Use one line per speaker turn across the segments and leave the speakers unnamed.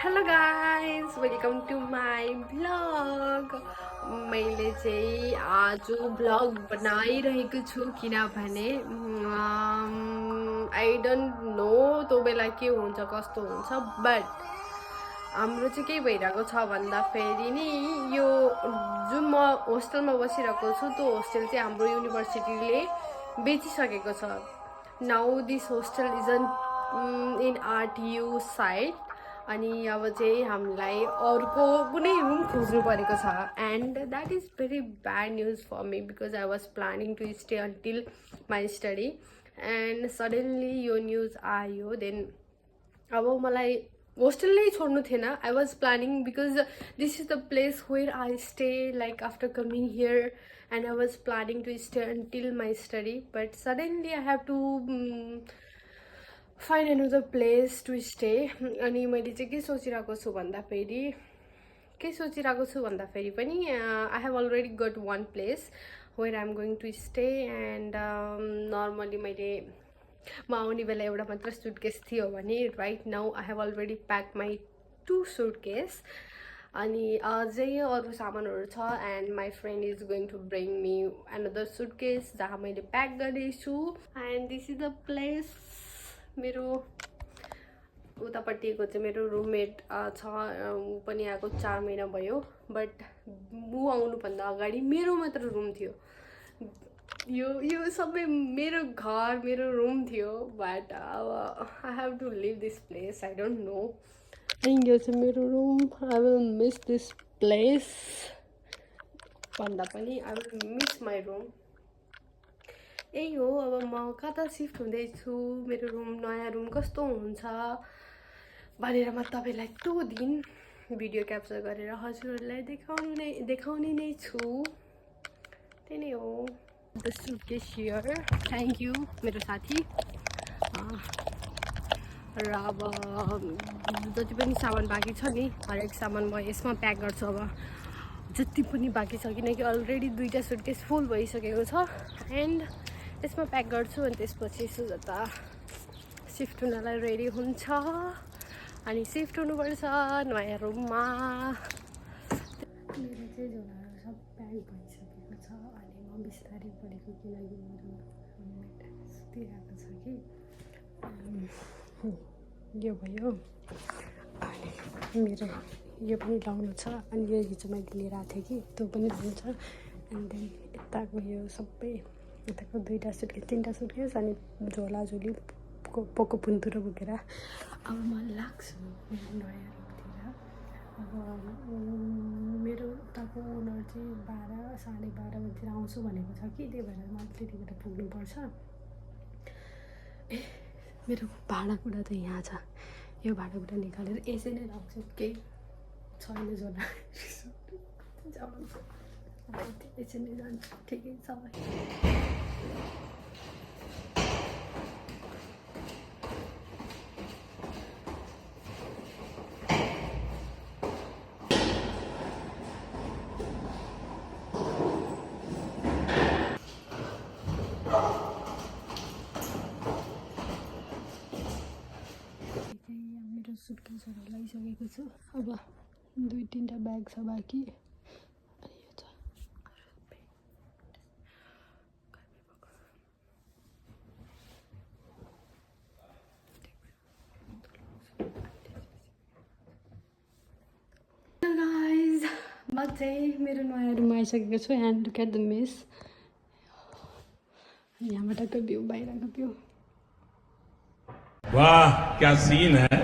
Hello guys, welcome to my blog. मैले चाहिँ आज ब्लग बनाइरहेको छु किनभने आई डोन्ट नो त्यो बेला के हुन्छ कस्तो हुन्छ, बट हाम्रो चाहिँ के भइरहेको छ भन्दाखेरि नि यो जुन म होस्टेलमा बसिरहेको छु त्यो होस्टेल चाहिँ हाम्रो युनिभर्सिटीले बेचिसकेको छ। Now this hostel is in RTU side. अनि अब चाहिँ हामीलाई अर्को कुनै रुम खोज्नु परेको छ and that is very bad news for me because I was planning to stay until my study and suddenly यो न्युज आयो। देन अब मलाई होस्टेल नै छोड्नु थिएन। I was planning because this is the place where I stay like after coming here and I was planning to stay until my study, but suddenly I have to find another place to stay. अनि मैले चाहिँ के सोचिरहेको छु भन्दाखेरि पनि I have already got one place where I am going to stay and normally म आउने बेला एउटा मात्र सुटकेस थियो भने right now I have already pack my 2 suitcase. अनि अझै अरू सामानहरू छ and my friend is going to bring me another suitcase जहाँ मैले प्याक गर्दैछु। And this is the place. मेरो उतापट्टिको चाहिँ मेरो रुममेट छ, ऊ पनि आएको 4 महिना भयो, बट ऊ आउनुभन्दा अगाडि मेरो मात्र रुम थियो। यो सबै मेरो घर मेरो रुम थियो, बट अब I have to leave this place. I don't know, यो चाहिँ मेरो room. I will miss this place भन्दा पनि I will miss my room. यही हो, अब म कता सिफ्ट हुँदैछु, मेरो रुम नयाँ रुम कस्तो हुन्छ भनेर म तपाईँलाई त्यो दिन भिडियो क्याप्चर गरेर हजुरहरूलाई देखाउने नै छु। त्यही नै हो। The suitcase here, thank you मेरो साथी। र अब जति पनि सामान बाँकी छ नि हरेक सामान म यसमा प्याक गर्छु। अब जति पनि बाँकी छ किनकि अलरेडी 2टा सुटकेस फुल भइसकेको छ एन्ड यसमा प्याक गर्छु। अनि त्यसपछि सुजाता सिफ्ट हुनलाई रेडी हुन्छ अनि सिफ्ट हुनुपर्छ नयाँ रुममा। मेरो चाहिँ झोलाहरू सब प्याक भइसकेको छ अनि म बिस्तारै पढेको किनकि मेरो रुममेट सुतिरहेको छ कि। यो भयो अनि मेरो यो पनि लाउनु छ अनि यो हिजो मैले लिएर आएको थिएँ कि त्यो पनि लाउनु छ। एन्ड देन यताको यो सबै यताको 2टा सुटकेस 3टा सुटकेस अनि झोलाझोली पोको पुन्तुरो बोकेर अब म लाग्छु मेरो नयाँ रुमतिर। अब मेरो उताको ओनर चाहिँ 12 साढे 12 बजीतिर आउँछु भनेको छ कि, त्यही भएर म त्यति बेला पुग्नुपर्छ। मेरो भाँडाकुँडा त यहाँ छ, यो भाँडाकुँडा निकालेर यसै नै राख्छु, केही छैन झोला यसै नै जान्छु। ठिकै छ। मेरो सुटकेसहरू लगाइसकेको छु। अब 2-3टा ब्याग छ बाँकी। अनि यो छ गाइज, म चाहिँ मेरो नयाँ रुममा आइसकेको छु and look at the mess. यहाँबाटको भ्यू, बाहिरको भ्यू।
वाह क्या सीन है,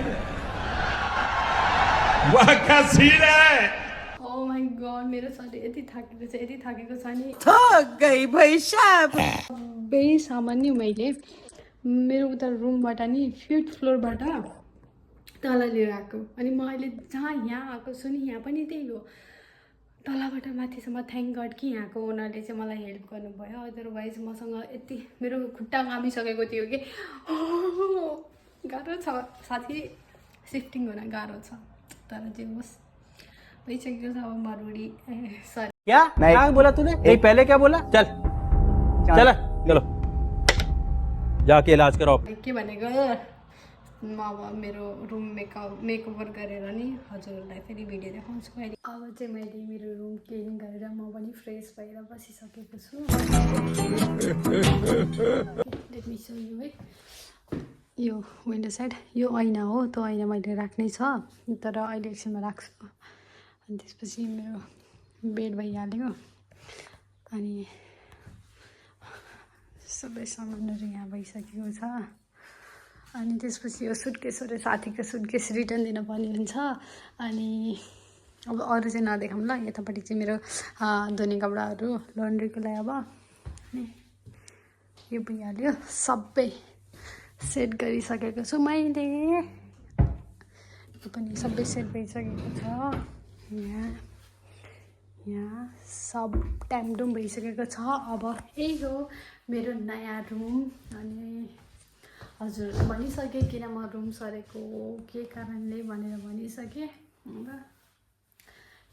वाह क्या सीन है।
ओ माय गॉड, मेरो शरीर यति थाकेको छ नि।
थक गई भाइ साहब।
बेही सामान नि मैले मेरो उता रुमबाट नि 5th फ्लोरबाट तल लिएर आएको। अनि म अहिले जहाँ यहाँ आएको छु नि यहाँ पनि त्यही हो, तलबाट माथिसम्म। थ्याङ्क गड कि यहाँको ओनरले चाहिँ मलाई हेल्प गर्नुभयो, अदरवाइज मसँग यति मेरो खुट्टा कामिसकेको थियो कि। गाह्रो छ साथी, सिफ्टिङ हुन गाह्रो छ, तर जे होस् भइसकेको छ। अब मरुडी सरी
क्या बोला तूने? पहले क्या बोला? चल चलो जाके इलाज कराओ।
के भनेको म अब मेरो रुम मेकओभर गरेर नि हजुरहरूलाई फेरि भिडियो देखाउँछु अहिले। अब चाहिँ मैले मेरो रुम क्लिन गरेर म पनि फ्रेस भएर बसिसकेको छु। लेट मी सो यु है। यो विन्डो साइड यो ऐना हो, त्यो ऐना मैले राख्नै छ तर अहिले एकछिनमा राख्छु। अनि त्यसपछि मेरो बेड भइहाल्यो अनि सबै सामानहरू यहाँ भइसकेको छ। अनि त्यसपछि यो सुटकेसहरू साथीको सुटकेस रिटर्न दिनुपर्ने हुन्छ। अनि अब अरू चाहिँ नदेखाउँ ल। यतापट्टि चाहिँ मेरो धुने कपडाहरू लन्ड्रीको लागि अब अनि यो भइहाल्यो। सबै सेट गरिसकेको छु मैले। यो पनि सबै सेट भइसकेको छ। यहाँ सब ट्यामडुम भइसकेको छ। अब यही हो मेरो नयाँ रुम। अनि हजुर भनिसकेँ किन म रुम सरेको के कारणले भनेर भनिसकेँ।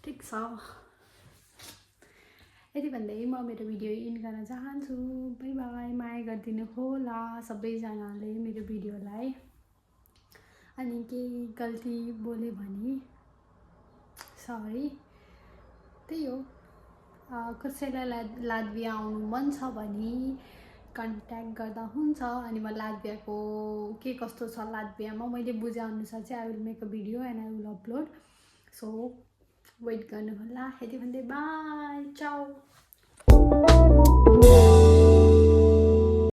ठिक छ, यति भन्दै म मेरो भिडियो इन्ड गर्न चाहन्छु। By by. माया गरिदिनु होला सबैजनाले मेरो भिडियोलाई। अनि केही गल्ती बोल्यो भने सरी। त्यही हो, कसैलाई लात्भिया आउनु मन छ भने कन्ट्याक्ट गर्दा हुन्छ। अनि म लात्भियाको के कस्तो छ लात्भियामा मैले बुझेअनुसार चाहिँ I will make a video and I will upload. So wait गर्नु होला। यति भन्दै बाई, चाउ।